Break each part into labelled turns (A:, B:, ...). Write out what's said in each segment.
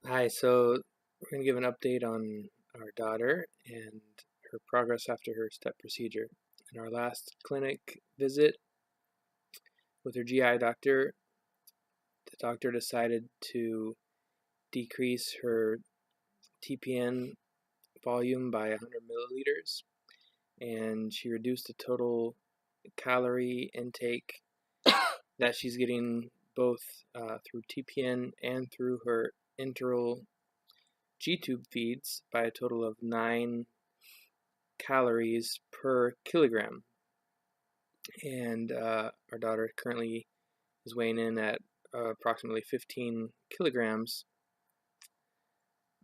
A: Hi, so we're going to give an update on our daughter and her progress after her step procedure. In our last clinic visit with her GI doctor, the doctor decided to decrease her TPN volume by 100 milliliters, and she reduced the total calorie intake that she's getting both through TPN and through her enteral G-tube feeds by a total of 9 calories per kilogram. And our daughter currently is weighing in at approximately 15 kilograms.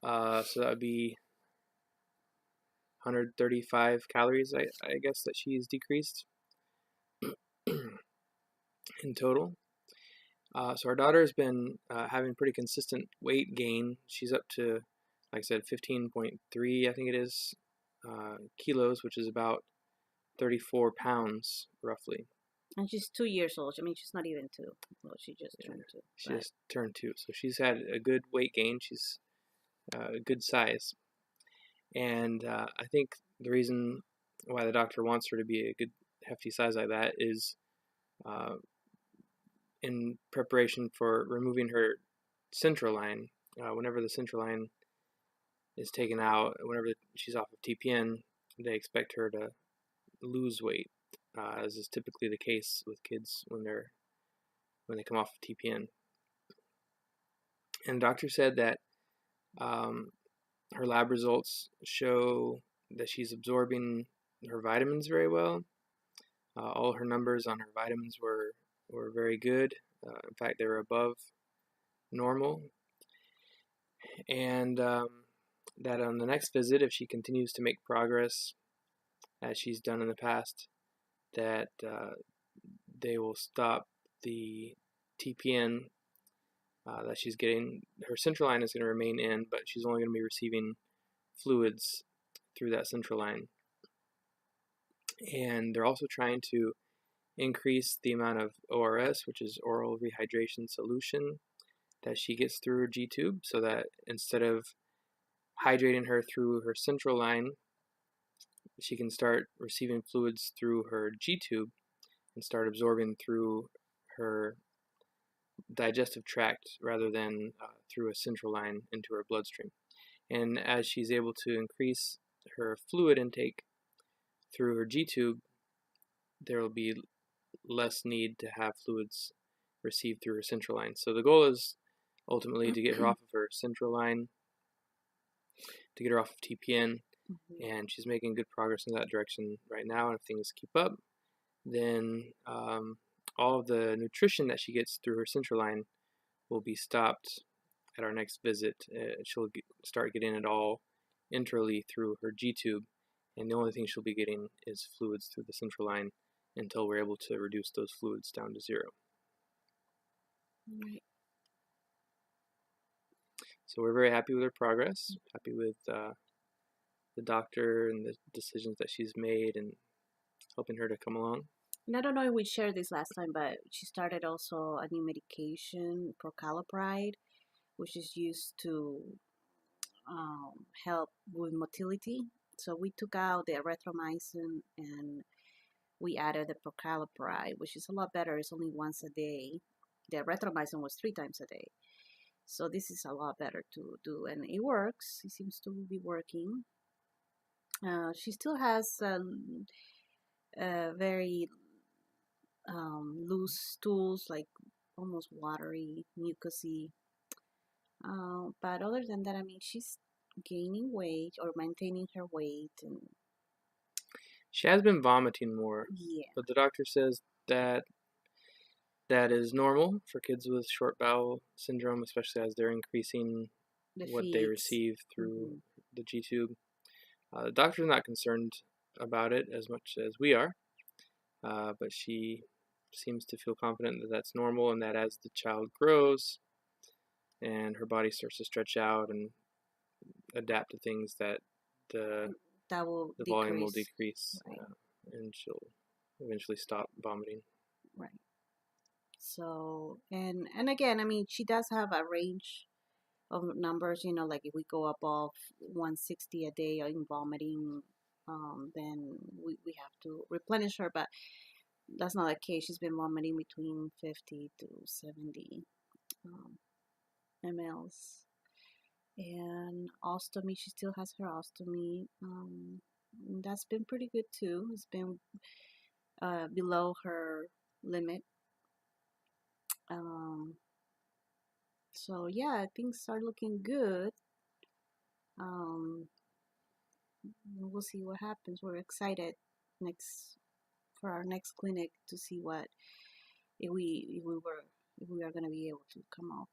A: So that would be 135 calories, I guess, that she's decreased in total. So our daughter has been having pretty consistent weight gain. She's up to, like I said, 15.3, I think it is, kilos, which is about 34 pounds roughly.
B: And she's 2 years old. I mean, she's not even two. Well, she just
A: Yeah,
B: turned two.
A: she just turned 2, so she's had a good weight gain. She's a good size, and I think the reason why the doctor wants her to be a good hefty size like that is uh, in preparation for removing her central line. Whenever the central line is taken out, whenever she's off of TPN, they expect her to lose weight, as is typically the case with kids when they come off of TPN. And the doctor said that um, her lab results show that she's absorbing her vitamins very well. All her numbers on her vitamins were very good. In fact, they were above normal. And that on the next visit, if she continues to make progress as she's done in the past, that they will stop the TPN that she's getting. Her central line is going to remain in, but she's only going to be receiving fluids through that central line. And they're also trying to increase the amount of ORS, which is oral rehydration solution, that she gets through her G tube, so that instead of hydrating her through her central line, she can start receiving fluids through her G tube and start absorbing through her digestive tract rather than through a central line into her bloodstream. And as she's able to increase her fluid intake through her G tube, there will be less need to have fluids received through her central line. So the goal is ultimately to get her off of her central line, to get her off of TPN, and she's making good progress in that direction right now. And if things keep up, then all of the nutrition that she gets through her central line will be stopped at our next visit. She'll start getting it all enterally through her G tube, and the only thing she'll be getting is fluids through the central line until we're able to reduce those fluids down to 0.
B: Right.
A: So we're very happy with her progress, happy with the doctor and the decisions that she's made, and helping her to come along.
B: And I don't know if we shared this last time, but she started also a new medication, procalopride, which is used to help with motility. So we took out the erythromycin and we added the procalopride, which is a lot better. It's only once a day. The erythromycin was 3 times a day. So this is a lot better to do, and it works. It seems to be working. She still has very loose stools, like almost watery, mucousy. But other than that, I mean, she's gaining weight or maintaining her weight, and
A: She has been vomiting more,
B: yeah,
A: but the doctor says that that is normal for kids with short bowel syndrome, especially as they're increasing
B: the
A: what they
B: feeds.
A: receive through
B: Mm-hmm.
A: the G tube. The doctor's not concerned about it as much as we are, but she seems to feel confident that that's normal, and that as the child grows and her body starts to stretch out and adapt to things, that the
B: That will
A: the volume will
B: decrease.
A: decrease,
B: Right,
A: and she'll eventually stop vomiting.
B: right. So and again, I mean, she does have a range of numbers. Like if we go above 160 a day in vomiting, then we have to replenish her. But that's not the case. She's been vomiting between 50 to 70 um, mLs. And ostomy, she still has her ostomy. That's been pretty good too. It's been below her limit. Um, so yeah, things are looking good. Um, we'll see what happens. We're excited next for our next clinic to see what if we are gonna be able to come off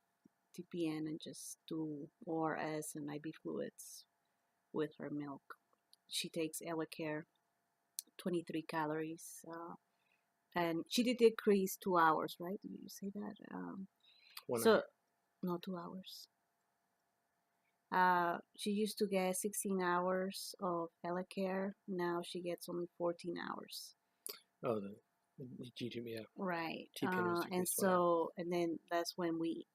B: TPN and just do ORS and IV fluids with her milk. She takes Elecare, 23 calories, and she did decrease 2 hours, right? Did you say that?
A: 1 hour.
B: So no, 2 hours. She used to get 16 hours of Elecare. Now she gets only 14 hours.
A: Oh, the GTB, yeah.
B: Right.
A: TPN was
B: And
A: decreased 1 hour.
B: so, and then that's when we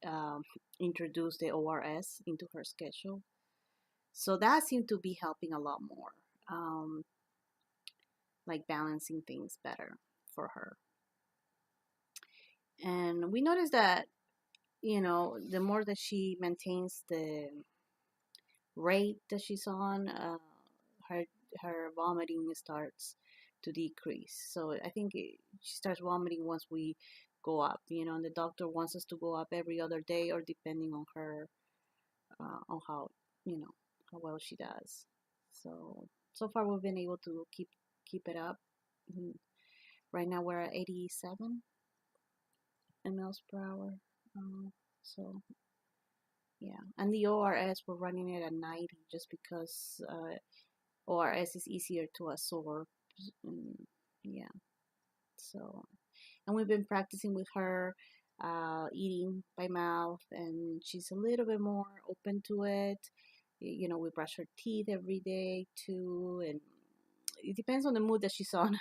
B: introduced the ORS into her schedule. So that seemed to be helping a lot more, um, like balancing things better for her. And we noticed that, the more that she maintains the rate that she's on, her her vomiting starts to decrease. So I think she starts vomiting once we go up, and the doctor wants us to go up every other day or depending on her, on how, how well she does. So far we've been able to keep it up. Mhm. Right now we're at 87 mLs per hour. So yeah, and the ORS we're running it at 90 just because ORS is easier to absorb. Mm, yeah. So, and we've been practicing with her eating by mouth, and she's a little bit more open to it. We brush her teeth every day too, and it depends on the mood that she's on.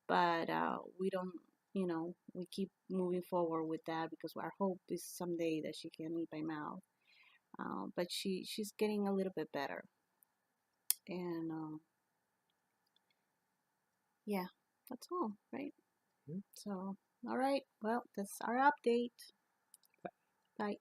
B: But we don't, we keep moving forward with that because our hope is someday that she can eat by mouth. But she's getting a little bit better, and yeah, that's all, right?
A: Mhm.
B: So, all right. Well, that's our update. Bye.